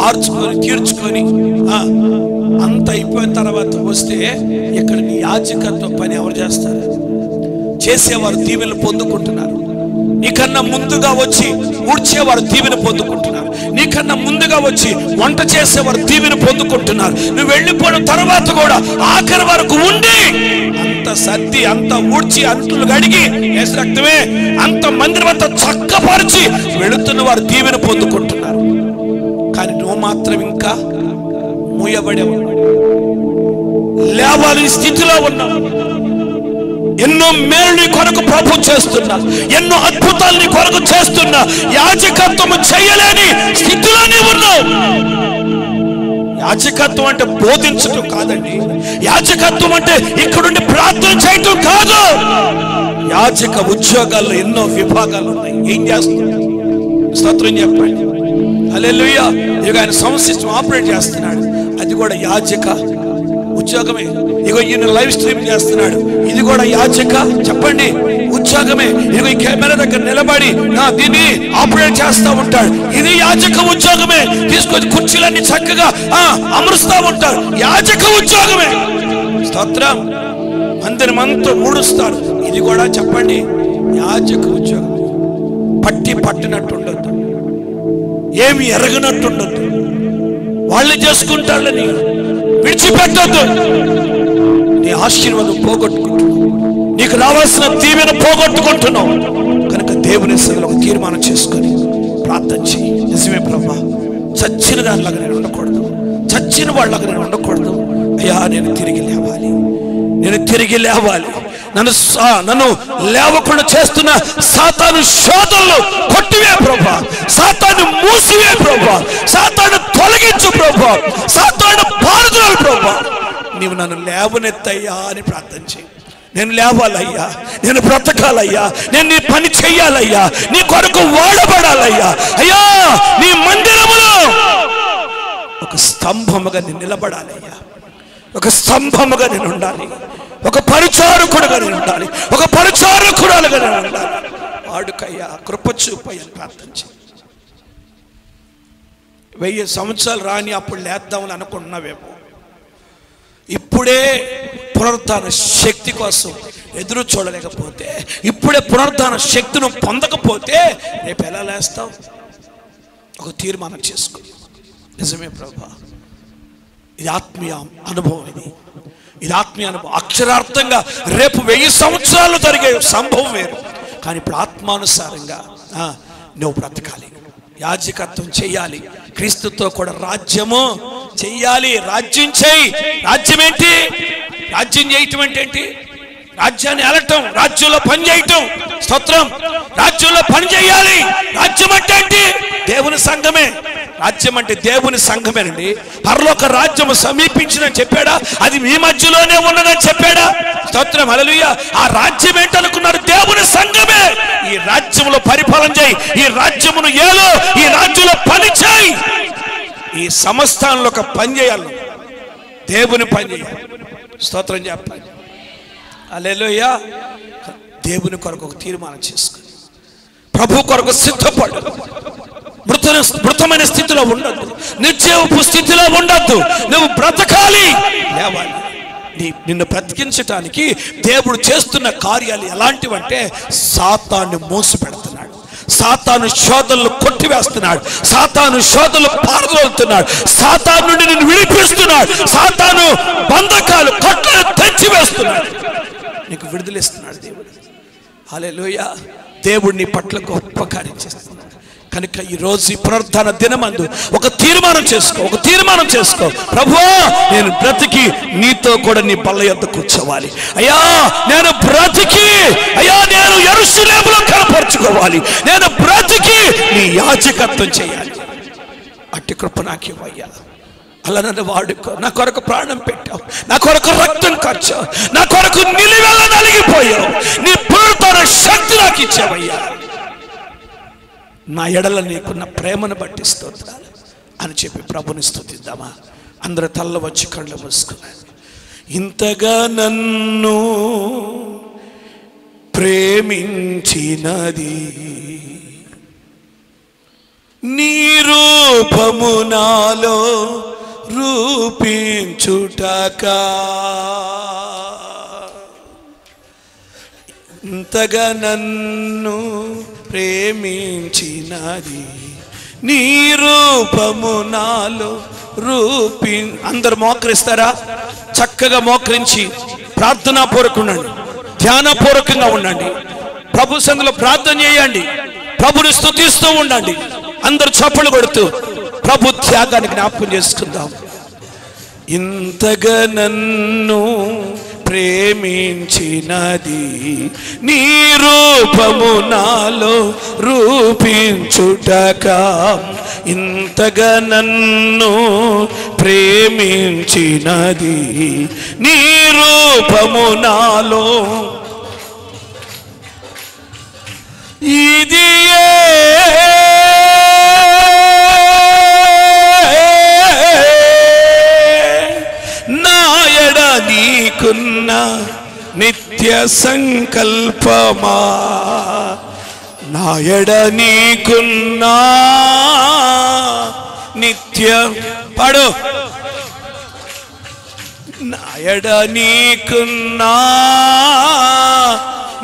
ఆర్చుకొని తీర్చుకొని అంత అయిపోయిన తర్వాత వస్తే ఇక్కడ నీ యాజకత్వ పని ఎవరు చేస్తారు? చేసేవారు దీవెనలు పొందుకుంటున్నారు. నీకన్నా ముందుగా వచ్చి ఊడ్చేవారు దీవెన పొందుకుంటున్నారు. నీకన్నా ముందుగా వచ్చి వంట చేసేవారు దీవెన పొందుకుంటున్నారు. నువ్వు వెళ్ళిపోయిన తర్వాత కూడా ఆఖరి వరకు ఉండి అంత సర్ది, అంత ఊడ్చి, అంట్లు గడిగి రక్తమే అంత మందిరం అంతా చక్కపరిచి వెళుతున్న వారు దీవెన పొందుకుంటున్నారు. కానీ నువ్వు మాత్రం ఇంకా మూయబడే ఉన్నావు, లేవాలని స్థితిలో ఉన్నావు. ఎన్నో మేలు నీ కొరకు ప్రభు చేస్తున్నా, ఎన్నో అద్భుతాలు నీ కొరకు చేస్తున్నా, యాజకత్వం చేయలేని స్థితిలో నీవు ఉన్నావు. యాజకత్వం అంటే బోధించటం కాదండి. యాజకత్వం అంటే ఇక్కడుండి ప్రార్థన చేయటం కాదు. యాజక ఉద్యోగాల్లో ఎన్నో విభాగాలు ఉన్నాయి. ఏం చేస్తున్నాడు? స్తోత్రం చెప్పండి. హల్లెలూయా. ఇక ఆయన సంస్థ ఆపరేట్ చేస్తున్నాడు, అది కూడా యాజక ఉద్యోగమే. ఇగో ఈయన లైవ్ స్ట్రీమ్ చేస్తున్నాడు, ఇది కూడా యాజక చెప్పండి ఉద్యోగమే. ఇగో ఈ కెమెరా దగ్గర నిలబడి దీన్ని ఆపరేట్ చేస్తూ ఉంటాడు, ఇది యాజక ఉద్యోగమే. తీసుకొని కుర్చీలన్నీ చక్కగా అమరుస్తూ ఉంటారు, యాజక ఉద్యోగమే. స్తోత్రం. మందిరం అంతా ఊడుస్తాడు, ఇది కూడా చెప్పండి యాజక ఉద్యోగం. పట్టినట్టు ఉండొద్దు, ఏమి ఎరగనట్టు ఉండొద్దు, వాళ్ళే చేసుకుంటారని విడిచిపెట్టొద్దు. నీ ఆశీర్వాదం పోగొట్టుకుంటున్నావు, నీకు రావాల్సిన దీవెన పోగొట్టుకుంటున్నావు. కనుక దేవుని సన్నిధిలో ఒక తీర్మానం చేసుకొని ప్రార్థన చేయి. నిజమే ప్రభా, చచ్చిన దానిలాగా నేను ఉండకూడదు, చచ్చిన వాళ్ళలాగా నేను ఉండకూడదు. అయ్యా నేను తిరిగి లేవాలి, నేను తిరిగి లేవాలి. నన్ను లేవకుండా చేస్తున్న సాతాను శోధనలు కొట్టివే ప్రభా, సాతాను మూసివే ప్రభా, సాతాను తొలగించు ప్రభా, సాతాను పారుదలు ప్రభా. నీవు నన్ను లేవనెత్తయ్యా అని ప్రార్థన చేయి. నేను లేవాలయ్యా, నేను బ్రతకాలయ్యా, నేను నీ పని చెయ్యాలయ్యా, నీ కొరకు వాడబడాలయ్యా. అయ్యా నీ మందిరములో ఒక స్తంభముగా నేను నిలబడాలయ్యా, ఒక స్తంభముగా నేను ఉండాలి, ఒక పరిచారకుడుగా నేను ఉండాలి, ఒక పరిచారకురాలుగా నేను ఉండాలి. వాడుకయ్యా కృప చూపయ్యని ప్రార్థన చేయి. 1000 సంవత్సరాలు రాని అప్పుడు లేద్దామని అనుకుంటున్నావేమో, ఇప్పుడే పునరుద్ధాన శక్తి కోసం ఎదురు చూడలేకపోతే, ఇప్పుడే పునరుద్ధాన శక్తిని పొందకపోతే రేపు ఎలా లేస్తావు? ఒక తీర్మానం చేసుకో. నిజమే ప్రభా, ఇది ఆత్మీయ అనుభవం, ఇది ఆత్మీయ అనుభవం. అక్షరార్థంగా రేపు 1000 సంవత్సరాలు జరిగే సంభవం వేరు, కానీ ఇప్పుడు ఆత్మానుసారంగా నువ్వు బ్రతకాలి, యాజకత్వం చెయ్యాలి, క్రీస్తుతో కూడా రాజ్యము చెయ్యాలి. రాజ్యం చెయ్యి. రాజ్యం ఏంటి? రాజ్యం చేయటం అంటే ఏంటి? రాజ్యాన్ని ఏలటం, రాజ్యంలో పని చేయటం. స్తోత్రం. రాజ్యంలో పని చేయాలి. రాజ్యం అంటే ఏంటి? దేవుని సంఘమే. రాజ్యం అంటే దేవుని సంఘమేనండి. పరలోక రాజ్యము సమీపించిందని చెప్పాడా? అది మీ మధ్యలోనే ఉన్నదని చెప్పాడా? స్తోత్రం. హల్లెలూయా. ఆ రాజ్యం ఏంటనుకున్నారు? దేవుని సంఘమే. ఈ రాజ్యములో పరిపాలన చేయి, ఈ రాజ్యమును ఏలో, ఈ రాజ్యంలో పని చేయి. ఈ సంస్థానంలో ఒక పని చేయాలి, దేవుని పని చేయాలి. స్తోత్రం చెప్పాలి. హల్లెలూయా. దేవుని కొరకు ఒక తీర్మానం చేసుకుని ప్రభు కొరకు సిద్ధపడు. మృతమైన స్థితిలో ఉండద్దు, నిర్జీవపు స్థితిలో ఉండద్దు. నువ్వు బ్రతకాలి, లేవాలి. నిన్ను బ్రతికించటానికి దేవుడు చేస్తున్న కార్యాలు ఎలాంటివంటే, సాతాను మోసి పెడుతున్నాడు, సాతాను శోధనలు కొట్టివేస్తున్నాడు, సాతాను శోధనలు పారదోలుతున్నాడు, సాతాను నుండి నిన్ను విడిపిస్తున్నాడు, సాతాను బంధకాలు కట్టలు తెచ్చివేస్తున్నాడు, నీకు విడుదలిస్తున్నాడు దేవుడు. హల్లెలూయా. దేవుడు నీ పట్ల గొప్ప కార్యం చేస్తున్నాడు. కనుక ఈరోజు ఈ పునరుద్ధాన దినమందు ఒక తీర్మానం చేసుకో, ఒక తీర్మానం చేసుకో. ప్రభువా, నేను బ్రతికి నీతో కూడా నీ బల్ల యొద్ద కూర్చోవాలి. అయ్యా నేను బ్రతికి, అయ్యా నేను యెరూషలేములో కనపరుచుకోవాలి, నేను బ్రతికి నీ యాజకత్వం చేయాలి. అట్టి కృప నాకు ఇవ్వయ్యా. అలా నన్ను వాడుకో. నా కొరకు ప్రాణం పెట్టావు, నా కొరకు రక్తం ఖర్చావు, నా కొరకు నిలువెల్ల నలిగిపోయావు. నీ పునరుద్ధాన శక్తి నాకు ఇచ్చావయ్యా. నా ఎడల నీకున్న ప్రేమను బట్టి స్తోత్రాలు అని చెప్పి ప్రభుని స్తుతిద్దామా? అందరూ తల్ల వచ్చి కళ్ళు మూసుకున్నారు. ఇంతగా నన్ను ప్రేమించినది నీ రూపము నాలో రూపించుటకా ఇంతగా నన్ను ప్రేమించినది నీ రూపము నాలో అందరు మోకరిస్తారా? చక్కగా మోకరించి ప్రార్థనాపూర్వకంగా ఉండండి, ధ్యానపూర్వకంగా ఉండండి, ప్రభు సన్నిధిలో ప్రార్థన చేయండి, ప్రభుని స్తుతిస్తూ ఉండండి. అందరు చప్పలు కొడుతూ ప్రభు త్యాగాన్ని జ్ఞాపకం చేసుకుందాం. ఇంతగా నన్ను ప్రేమించినది నీ రూపము నాలో రూపించుటకా ఇంతగా నన్ను ప్రేమించినది నీ రూపము నాలో ఇది నాయడ నీకున్న నిత్య సంకల్పమా నాయడ నీకున్న నిత్య పాడు నాయడ నీకున్న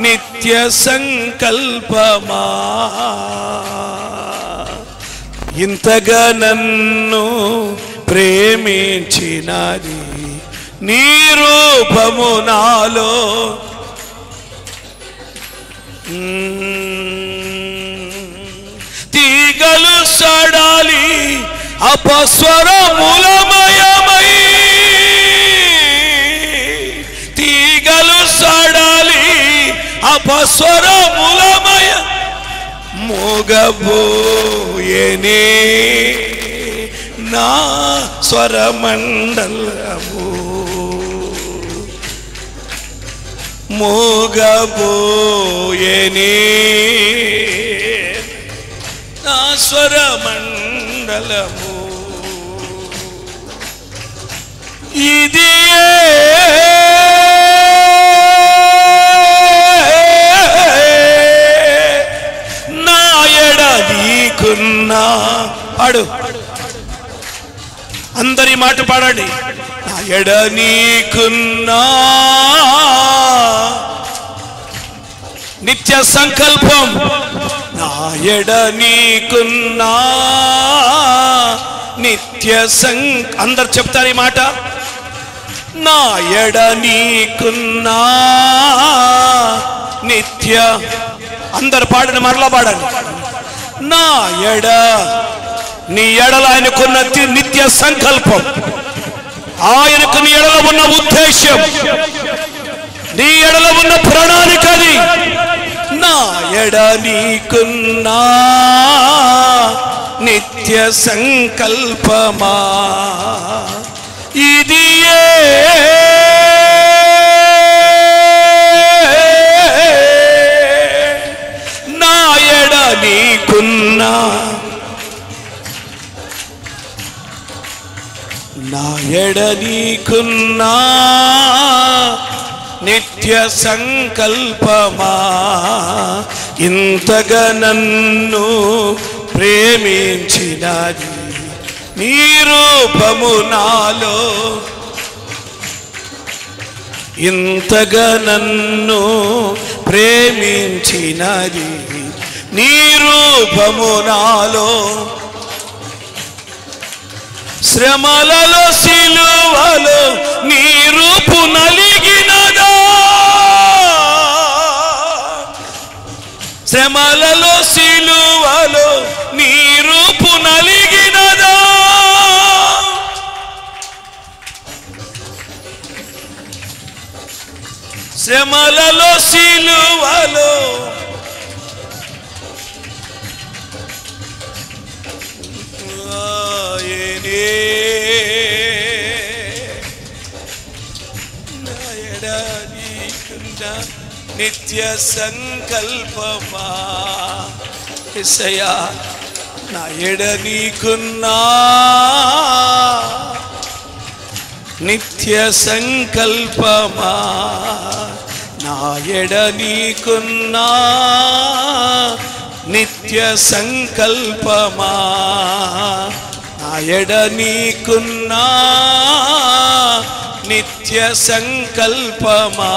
నిత్య సంకల్పమా ఇంతగా నన్ను ప్రేమించినది నీ రూపము నాలో తీగలు సడాలి అపస్వరములమయమై తీగలు సడాలి అపస్వరములమయ మోగబోయేనే నా స్వరమండలము మోగబోయేనే నా స్వరమండలము ఇది నాయడ నీకున్నా పాడు అందరి మాట పాడండి నాయడ నీకున్నా నిత్య సంకల్పం నాయడ నీకున్నా నిత్య అందరు చెప్తారు ఈ మాట నాయడ నీకున్నా నిత్య అందరు పాడండి మరలా పాడండి నాయడ నీ ఎడల ఆయనకున్న నిత్య సంకల్పం ఆయనకు నీ ఎడల ఉన్న ఉద్దేశం నీ ఎడల ఉన్న ప్రణాళిక అది నా ఎడ నీకున్నా నిత్య సంకల్పమా ఇది నా ఎడ నీకున్నా నా ఎడ నీకున్నా నిత్య సంకల్పమా ఇంతగా నన్ను ప్రేమించినది నీ రూపము నాలో ఇంతగా నన్ను ప్రేమించినది నీ రూపము నాలో శ్రమలలో సిలువలో నీ రూపు నలిగినదా శ్రమలలో సిలువలో నీ రూపు నలిగినదా శ్రమలలో సిలువలో నిత్య సంకల్పమా యేసయ్యా నా ఎడ నీకున్నా నిత్య సంకల్పమా నా ఎడ నీకున్నా నిత్య సంకల్పమా నా ఎడ నీకున్నా నిత్య సంకల్పమా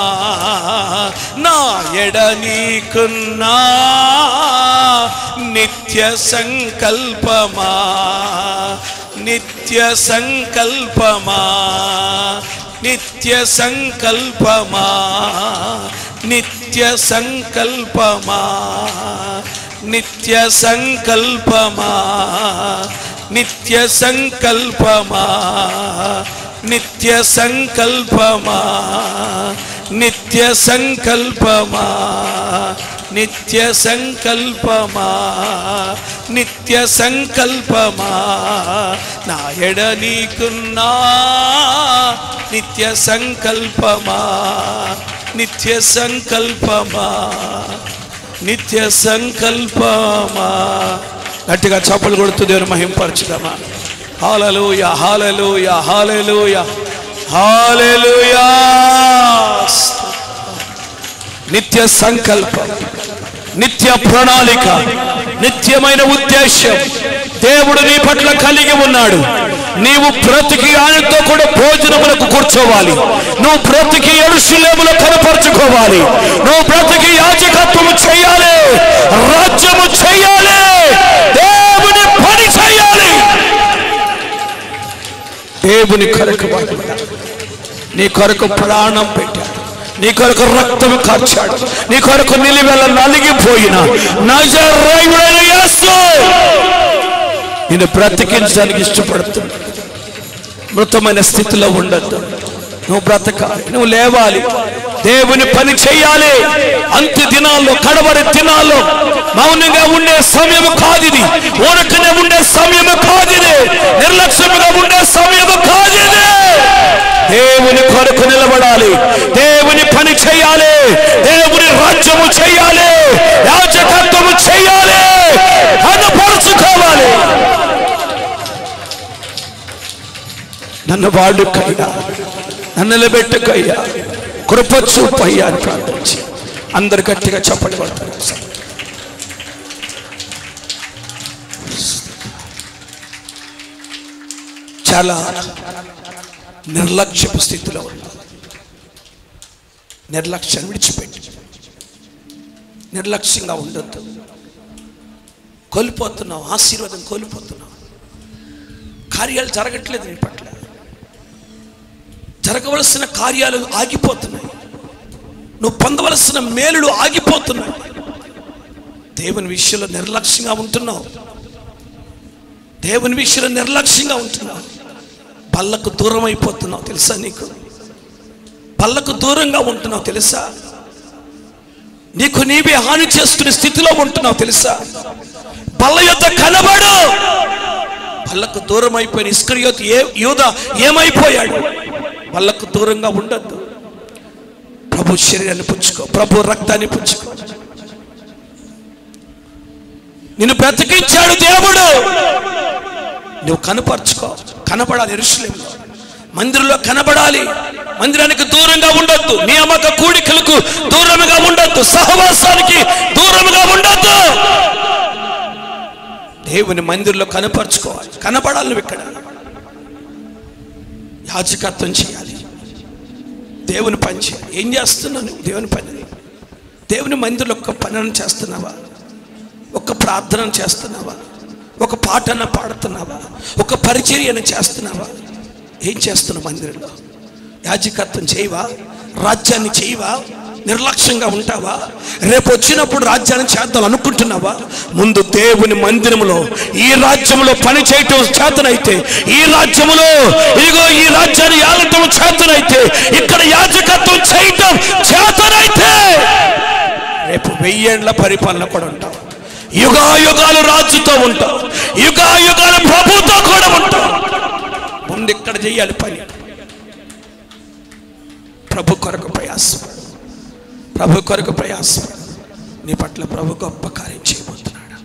నా ఎడ నీకున్నా నిత్య సంకల్పమా నిత్య సంకల్పమా నిత్య సంకల్పమా నిత్య సంకల్పమా నిత్య సంకల్పమా నిత్య సంకల్పమా నిత్య సంకల్పమా నిత్య సంకల్పమా నిత్య సంకల్పమా నిత్య సంకల్పమా నా ఎడ నీకున్నా నిత్య సంకల్పమా నిత్య సంకల్పమా నిత్య సంకల్పమా. గట్టిగా చప్పలు కొడుతూ దేవుని మహింపరచుదామా. హల్లెలూయా హల్లెలూయా హల్లెలూయా హల్లెలూయా. నిత్య సంకల్పం, నిత్య ప్రణాళిక, నిత్యమైన ఉద్దేశం దేవుడు నీ పట్ల కలిగి ఉన్నాడు. నీవు బ్రతికి ఆయనతో కూడా భోజనములకు కూర్చోవాలి. నువ్వు బ్రతికి యెరూషలేములో కనపరుచుకోవాలి. నువ్వు బ్రతికి యాజకత్వము చేయాలి, రాజ్యము చేయాలి, దేవుని పని చేయాలి. దేవుని కొరకు నీ కొరకు ప్రాణం పెట్టాడు, నీ కొరకు రక్తం కార్చాడు, నీ కొరకు నిలువెల నలిగిపోయిన నజరేయుడైన యేసు నిన్ను బ్రతికించడానికి ఇష్టపడుతున్నాడు. మృతమైన స్థితిలో ఉండద్దు. నువ్వు బ్రతకాలి, నువ్వు లేవాలి, దేవుని పని చేయాలి. అంత్య దినాల్లో, కడవరి దినాల్లో మౌనంగా ఉండే సమయం కాదిది, ఊరకనే ఉండే సమయం కాదిది, నిర్లక్ష్యంగా ఉండే సమయం కాదిది. దేవుని కొరకు నిలబడాలి, దేవుని పని చేయాలి, దేవుని రాజ్యము చేయాలి, యాజకత్వము చేయాలి, అనుపరుచుకోవాలి. నన్ను వాడుకయ్యా, నన్ను నిలబెట్టుకయ్యా, కృప చూపయ్యా అని ప్రార్థించి అందరు గట్టిగా చప్పట్లు కొడతారు. చాలా నిర్లక్ష్యపు స్థితిలో ఉన్నా. నిర్లక్ష్యాన్ని విడిచిపెట్టి నిర్లక్ష్యంగా ఉండొద్దు. కోల్పోతున్నావు, ఆశీర్వాదం కోల్పోతున్నావు. కార్యాలు జరగట్లేదు నీ పట్ల, జరగవలసిన కార్యాలు ఆగిపోతున్నాయి, నువ్వు పొందవలసిన మేలులు ఆగిపోతున్నాయి. దేవుని విషయంలో నిర్లక్ష్యంగా ఉంటున్నావు, దేవుని విషయంలో నిర్లక్ష్యంగా ఉంటున్నావు. పళ్ళకు దూరం అయిపోతున్నావు తెలుసా? నీకు పళ్ళకు దూరంగా ఉంటున్నావు తెలుసా? నీకు నీవే హాని చేసుకునే స్థితిలో ఉంటున్నావు తెలుసా? పళ్ళ యొద్ద కనబడు. పళ్ళకు దూరం అయిపోయిన ఇస్కరియోతు యూదా ఏమైపోయాడు? పళ్ళకు దూరంగా ఉండద్దు. ప్రభు శరీరాన్ని పుచ్చుకో, ప్రభు రక్తాన్ని పుచ్చుకో. నిన్ను బ్రతికించాడు దేవుడు, నువ్వు కనపరుచుకో. కనబడాలి, యెరూషలేములో మందిరంలో కనబడాలి. మందిరానికి దూరంగా ఉండొద్దు, నియామక కూడికలకు దూరంగా ఉండొద్దు, సహవాసానికి దూరంగా ఉండొద్దు. దేవుని మందిరంలో కనపరుచుకోవాలి, కనబడాలి. నువ్వు ఇక్కడ యాజకత్వం చేయాలి, దేవుని పని చేయాలి. ఏం చేస్తున్నావు నువ్వు? దేవుని పని. దేవుని మందిరంలో ఒక్క పని చేస్తున్నావా? ఒక ప్రార్థన చేస్తున్నావా? ఒక పాటన పాడుతున్నావా? ఒక పరిచర్యను చేస్తున్నావా? ఏం చేస్తున్నావు మందిరంలో? యాజకత్వం చేయవా? రాజ్యాన్ని చేయవా? నిర్లక్ష్యంగా ఉంటావా? రేపు వచ్చినప్పుడు రాజ్యాన్ని చేద్దాం అనుకుంటున్నావా? ముందు దేవుని మందిరంలో ఈ రాజ్యంలో పని చేయటం చేతనైతే, ఈ రాజ్యంలో ఇదిగో ఈ రాజ్యాన్ని ఏలటం చేతనైతే, ఇక్కడ యాజకత్వం చేయటం చేతనైతే రేపు 1000 ఏళ్ల పరిపాలన కూడా ఉంటావు. యుగాయుగాలు రాజుతో ఉంటావు, యుగాయుగాలు ప్రభుతో కూడా ఉంటావు. ముందు ఇక్కడ చేయాలి పని. ప్రభు కొరకు ప్రయాసం, ప్రభు కొరకు ప్రయాసం. నీ పట్ల ప్రభు గొప్ప కార్యం చేయబోతున్నాడు.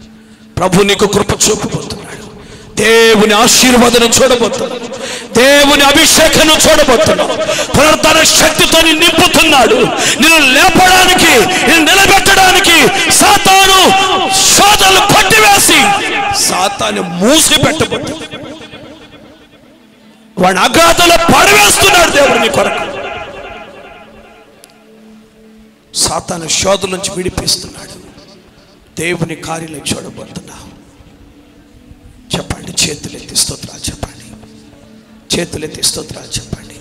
ప్రభు నీకు కృప చూపబోతున్నాడు. దేవుని ఆశీర్వాదం చూడబోతున్నాడు. దేవుని అభిషేకం చూడబోతున్నావు. పునరుద్ధరణ శక్తితో నింపుతున్నాడు. నిన్ను లేపడానికి, నిన్ను నిలబెట్టడానికి సాతాను శోధనలు పట్టివేసి సాతాను మూసి పెట్టబోతున్నాడు. వాడిని అగాధంలో పడవేస్తున్నాడు దేవుడు నీ కొరకు. సాతాను శోధన నుంచి విడిపిస్తున్నాడు. దేవుని కార్యాలు చూడబోతున్నావు. చెప్పండి, చేతులెత్తి స్తోత్రాలు చెప్పండి. చేతులెత్తి స్తోత్రాలు చెప్పండి.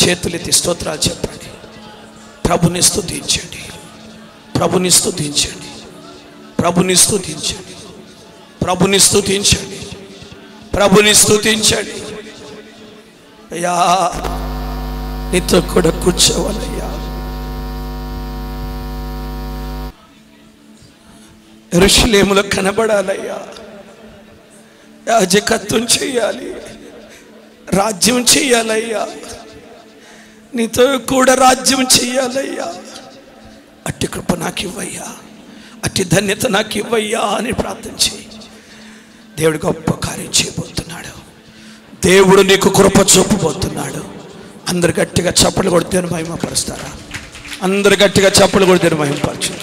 చేతులెత్తి స్తోత్రాలు చెప్పండి. ప్రభుని స్తుతించండి. ప్రభుని స్తుతించండి. ప్రభుని స్తుతించండి. ప్రభుని స్తుతించండి. ప్రభుని స్తుతించండి. అయ్యా, నీతో కూడా కూర్చోవాలయ్యా. యెరూషలేములో కనబడాలయ్యా. యాజకత్వం చెయ్యాలి, రాజ్యం చెయ్యాలయ్యా. నీతో కూడా రాజ్యం చెయ్యాలయ్యా. అట్టి కృప నాకు ఇవ్వయ్యా, అట్టి ధన్యత నాకు ఇవ్వయ్యా అని ప్రార్థన చేయి. దేవుడు గొప్ప కార్యం చేయబోతున్నాడు. దేవుడు నీకు కృప చూపబోతున్నాడు. అందరు గట్టిగా చప్పట్లు కొడితే మహిమపరుస్తారా? అందరు గట్టిగా చప్పట్లు కొడితే మహిమపరచు.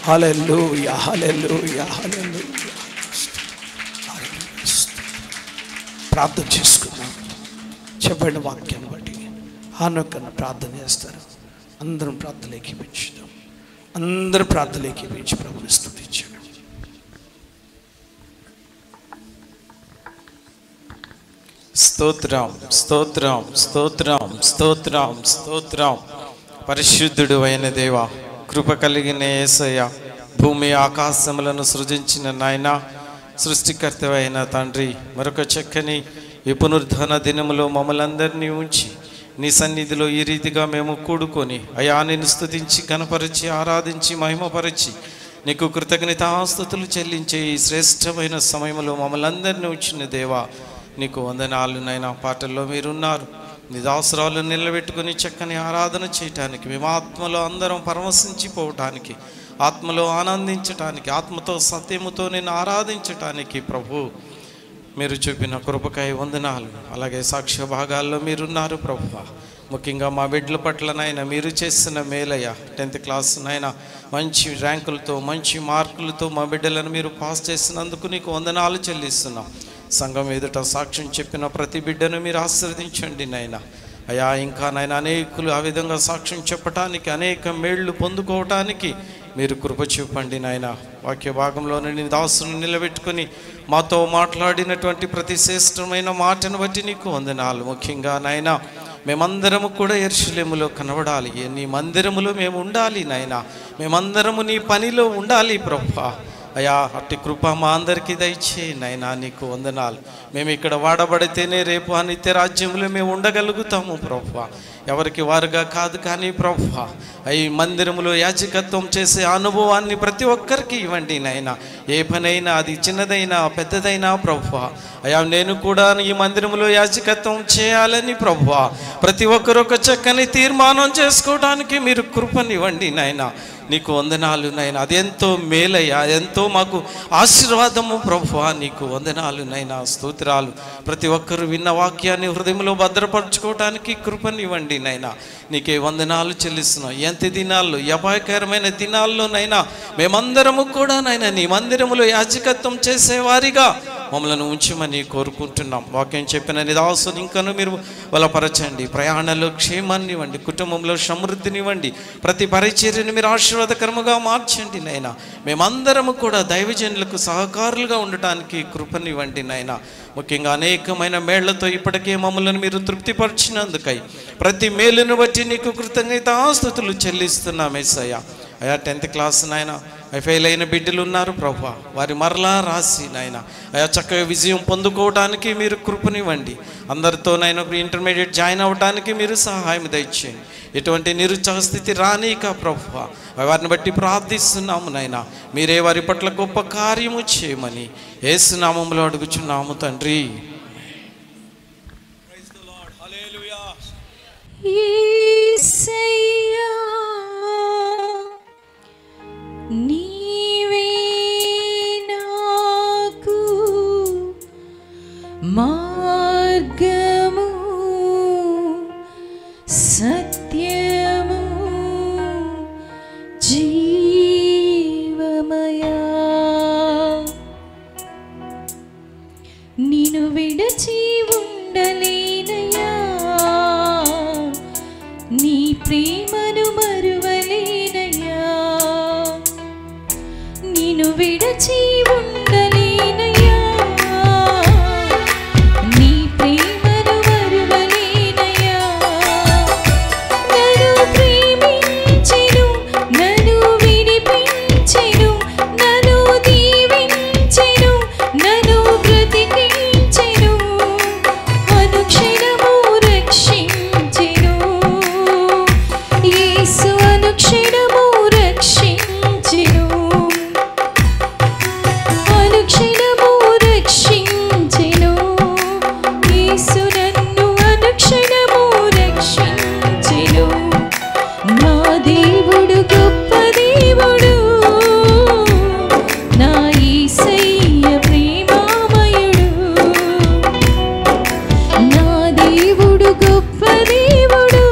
హల్లెలూయా, హల్లెలూయా, హల్లెలూయా. ప్రార్థన చేసుకున్నాం. చెప్పండి, వాక్యాన్ని బట్టి ఆనొక్కన్న ప్రార్థన చేస్తారు. అందరం ప్రార్థన ఏకీపించుదాం. అందరూ ప్రార్థన ఏకీపించి ప్రభుని స్తుతించాడు. స్తోత్రం, స్తోత్రం, స్తోత్రం, స్తోత్రం, స్తోత్రం. పరిశుద్ధుడు అయిన దేవ, కృప కలిగిన యేసయ్య, భూమి ఆకాశములను సృజించిన నాయన, సృష్టికర్త అయిన తండ్రి, మరొక చక్కని ఈ పునరుద్ధరణ దినములో మమ్మల్ని అందరినీ ఉంచి నీ సన్నిధిలో ఈ రీతిగా మేము కూడుకొని అయా నిన్ను స్తుతించి గణపరిచి ఆరాధించి మహిమపరిచి నీకు కృతజ్ఞతాస్తుతులు చెల్లించే ఈ శ్రేష్టమైన సమయంలో మమ్మల్ని అందరినీ ఉంచిన దేవా, నీకు వందనాలు నైనా. పాటల్లో మీరున్నారు. నీ దాసురాలను నిలబెట్టుకుని చక్కని ఆరాధన చేయటానికి, మేము ఆత్మలో అందరం పరవశించిపోవటానికి, ఆత్మలో ఆనందించటానికి, ఆత్మతో సత్యముతో నేను ఆరాధించటానికి ప్రభు మీరు చూపిన కృపకై వందనాలు. అలాగే సాక్ష్య భాగాల్లో మీరున్నారు ప్రభు. ముఖ్యంగా మా బిడ్డల పట్లనైనా మీరు చేసిన మేలయ్య. 10th క్లాస్ నైనా మంచి ర్యాంకులతో, మంచి మార్కులతో మా బిడ్డలను మీరు పాస్ చేసినందుకు నీకు వందనాలు చెల్లిస్తున్నాం. సంఘం ఎదుట సాక్ష్యం చెప్పిన ప్రతి బిడ్డను మీరు ఆశీర్వదించండి నాయన. అయా, ఇంకా నాయన అనేకులు ఆ విధంగా సాక్ష్యం చెప్పటానికి, అనేక మేళ్లు పొందుకోవటానికి మీరు కృప చూపండి నాయన. వాక్య భాగంలోనే నీ దాసును నిలబెట్టుకొని మాతో మాట్లాడినటువంటి ప్రతి శ్రేష్టమైన మాటను బట్టి నీకు వందనాలు. ముఖ్యంగా నాయన, మేమందరము కూడా యెరూషలేములో కనబడాలి, నీ మందిరములో మేము ఉండాలి నాయన. మేమందరము నీ పనిలో ఉండాలి ప్రభువా. అయా, అట్టి కృప మా అందరికీ దయచేయి నాయనా. నీకు వందనాలు. మేము ఇక్కడ వాడబడితేనే రేపు ఆ నిత్య రాజ్యంలో మేము ఉండగలుగుతాము ప్రభువా. ఎవరికి వారుగా కాదు కానీ ప్రభువా, ఈ మందిరములో యాజకత్వం చేసే అనుభవాన్ని ప్రతి ఒక్కరికి ఇవ్వండి నాయనా. ఏ పనైనా, అది చిన్నదైనా పెద్దదైనా ప్రభువా. అయా, నేను కూడా ఈ మందిరములో యాజకత్వం చేయాలని ప్రభువా ప్రతి ఒక్కరు ఒక చక్కని తీర్మానం చేసుకోవడానికి మీరు కృపనివ్వండి నాయనా. నీకు వందనాలు నాయన. అది ఎంతో మేలయ్యా, ఎంతో మాకు ఆశీర్వాదము ప్రభువా. నీకు వందనాలు నాయన, స్తోత్రాలు. ప్రతి ఒక్కరు విన్న వాక్యాన్ని హృదయంలో భద్రపరచుకోవడానికి కృపనివ్వండి నాయన. నీకే వందనాలు చెల్లిస్తున్నాం. ఎంత దినాల్లో, అపాయకరమైన దినాల్లోనైనా మేమందరము కూడా నాయన నీ మందిరములో యాజకత్వం చేసేవారిగా మమ్మల్ని ఉంచమని కోరుకుంటున్నాం. వాక్యం చెప్పిన నిదాసుని ఇంకను మీరు బలపరచండి. ప్రయాణంలో క్షేమాన్ని ఇవ్వండి, కుటుంబంలో సమృద్ధినివ్వండి, ప్రతి పరిచర్యను మీరు ఆశీర్వాదకరముగా మార్చండి నాయన. మేమందరము కూడా దైవజనులకు సహకారులుగా ఉండటానికి కృపనివ్వండి నాయన. ముఖ్యంగా అనేకమైన మేళ్లతో ఇప్పటికే మమ్మల్ని మీరు తృప్తిపరిచినందుకై ప్రతి మేలును బట్టి నీకు కృతజ్ఞతాస్తుతులు చెల్లిస్తున్నాం యేసయ్య. అయా, 10th క్లాస్ నాయన ఫెయిల్ అయిన బిడ్డలు ఉన్నారు ప్రభు, వారి మరలా రాసి నాయన అయా చక్కగా విజయం పొందుకోవడానికి మీరు కృపనివ్వండి. అందరితో నాయన ఇంటర్మీడియట్ జాయిన్ అవ్వడానికి మీరు సహాయం దయచేయండి. ఎటువంటి నిరుత్సాహ స్థితి రానీక ప్రభు, వారిని బట్టి ప్రార్థిస్తున్నాము నాయన. మీరే వారి పట్ల గొప్ప కార్యము చేయమని యేసు నామములో అడుగుచున్నాము తండ్రి. నీవే నాకు మార్గం సత్యము జీవమయా నిన్ను విడచి ఉండలేనయ్యా నీ ప్రేమను మరువలేనయ్యా నిన్ను విడచి ఉండలేనయ్యా నీ ప్రేమను మరువలేనయ్యా నన్ను ప్రేమించెను నన్ను విడిపించెను నన్ను దీవించెను నన్ను బ్రతికించెను అనుక్షణము రక్షించెను యేసు అనుక్షణము రక్షించెను అనుక్షణము రక్షించెను యేసు నన్ను అనుక్షణము రక్షించెను నా దేవుడు గొప్ప దేవుడు నా యేసయ్య ప్రేమామయుడు నా దేవుడు గొప్ప దేవుడు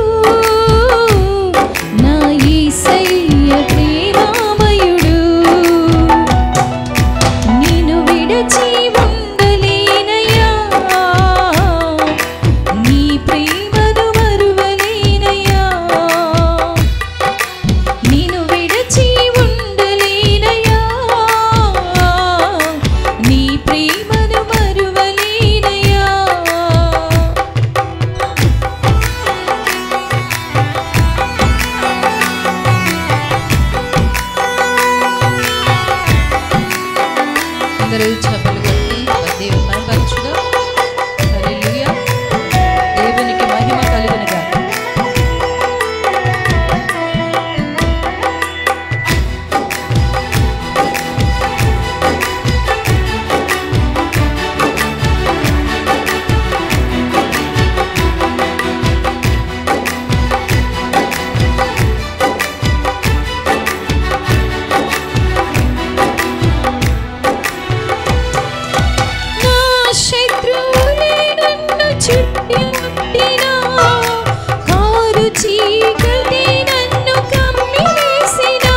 నా యేసయ్య ప్రేమామయుడు నిన్ను విడచి ఉండలేనయ్యా నీ ప్రేమను మరువలేనయ్యా నిన్ను విడచి ఉండలేనయ్యా నీ ప్రేమను మరువలేనయ్యా అందరూ చప్పట్లు కొట్టి దేవుని మహిమపరచుదాం. హల్లెలూయా. దేవునికి మహిమ కలుగును గాక. నా శత్రువులే నన్ను చుట్టుముట్టినా కారు చీకటి నన్ను కమ్మివేసినా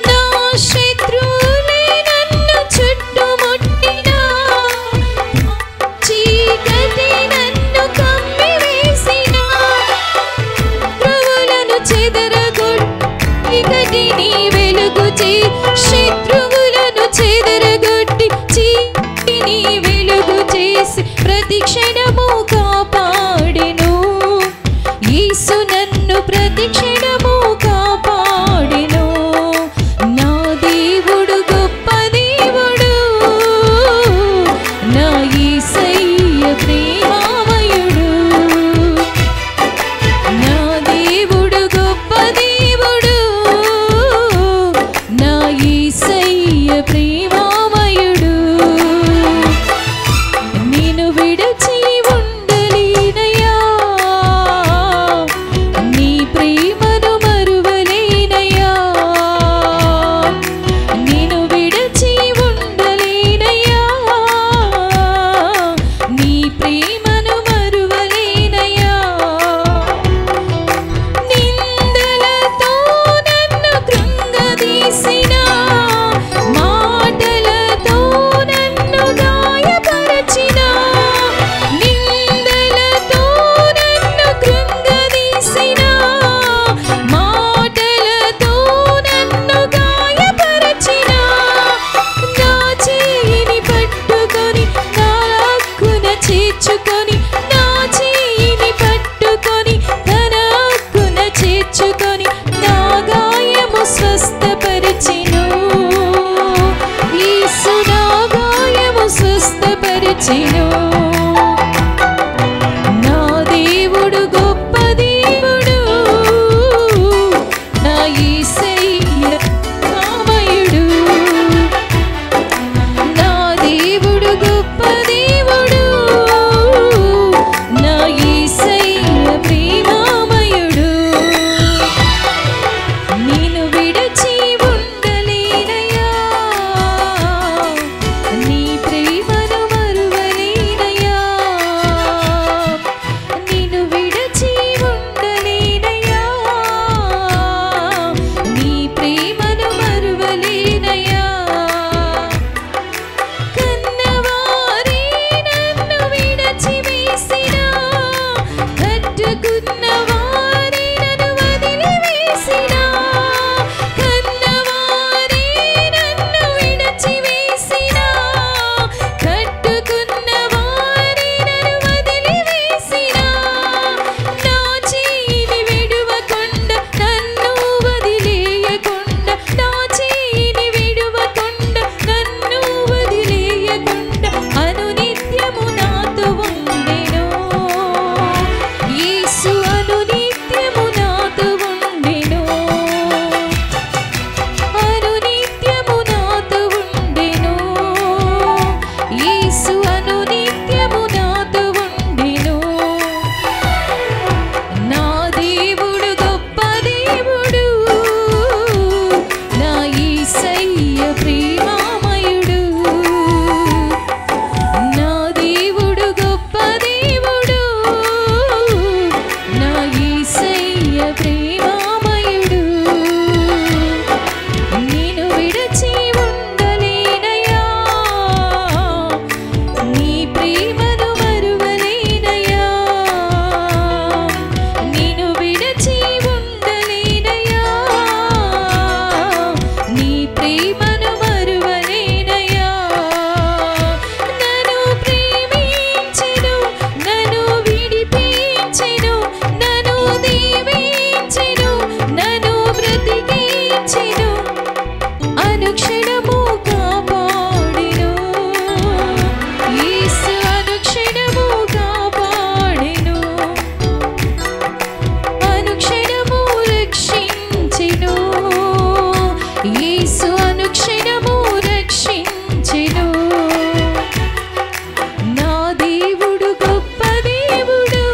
నా శత్రువులే నన్ను చుట్టుముట్టినా చీకటి నన్ను కమ్మివేసినా శత్రువులను చెదరగొట్టి చీకటిని వెలుగు శత్రువులను చెదరగొట్టి చీకటిని వెలుగు చేసి ప్రతి క్షణము కాపాడెను యేసు నన్ను ప్రతి క్షణము కాపాడెను నా దేవుడు గొప్ప దేవుడు నా యేసయ్య ప్రేమామయుడు నా దేవుడు గొప్ప దేవుడు నా యేసయ్య ప్రేమామయుడు నిన్ను విడచి ఉండలేనయ్యా నీ ప్రేమను మరువలేనయ్యా నిన్ను విడచి ఉండలేనయ్యా నీ ప్రేమను మరువలేనయ్యా నిందలతో నన్ను కృంగదీసినా మాటలతో నన్ను గాయపరచినా నిందలతో నన్ను కృంగదీసినా మాటలతో నన్ను గాయపరచినా నా చేయిని పట్టుకొని నా హక్కున చేర్చుకొని నా చేయిని పట్టుకొని తన హక్కున చేర్చుకొని నా గాయము స్వస్థపరిచెను యేసు నా గాయము స్వస్థపరిచెను నా దేవుడు గొప్ప దేవుడు నా యేసయ్య ప్రేమామయుడు నా దేవుడు గొప్ప దేవుడు నా యేసయ్య ప్రేమామయుడు నిన్ను విడచి ఉండలేనయ్యా నీ యేసు అనుక్షణము రక్షించెను. నా దేవుడు గొప్ప దేవుడు,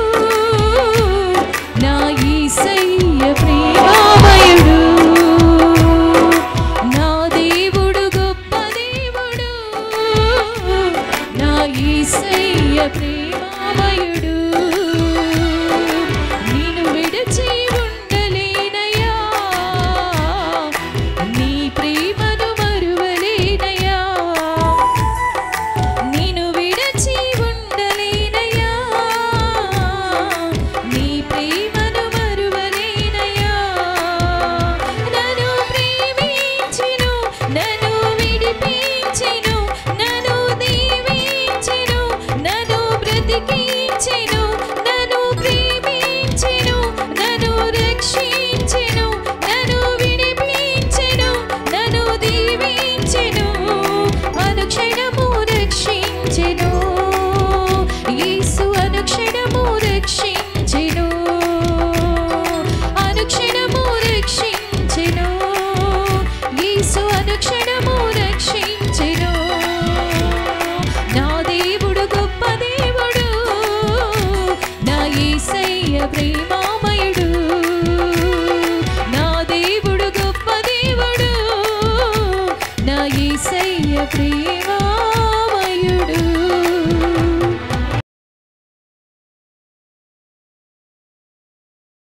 నా యేసయ్య ప్రేమామయుడు. నా దేవుడు గొప్ప దేవుడు, నా యేసయ్య ప్రేమామయుడు. నిన్ను విడిచి ఉండలేనయ్యా, నీ ప్రేమను మరువలేనయ్యా. నిన్ను విడిచి ఉండలేనయ్యా, నీ ప్రేమను మరువలేనయ్యా. నన్ను ప్రేమించెను, నన్ను విడిపించెను, నన్ను దీవించెను, నన్ను బ్రతికించెను, నన్ను ప్రేమించెను, నన్ను రక్షించెను, నన్ను విడిపించెను, నన్ను దీవించెను, అనుక్షణము రక్షించెను. యేసు అనుక్షణము రక్షించెను, అనుక్షణము రక్షించెను. యేసు అనుక్షణము రక్షించెను. నా దేవుడు గొప్ప దేవుడు, నా యేసయ్య ప్రేమామయుడు. నా దేవుడు గొప్ప దేవుడు, నా యేసయ్య ప్రేమామయుడు.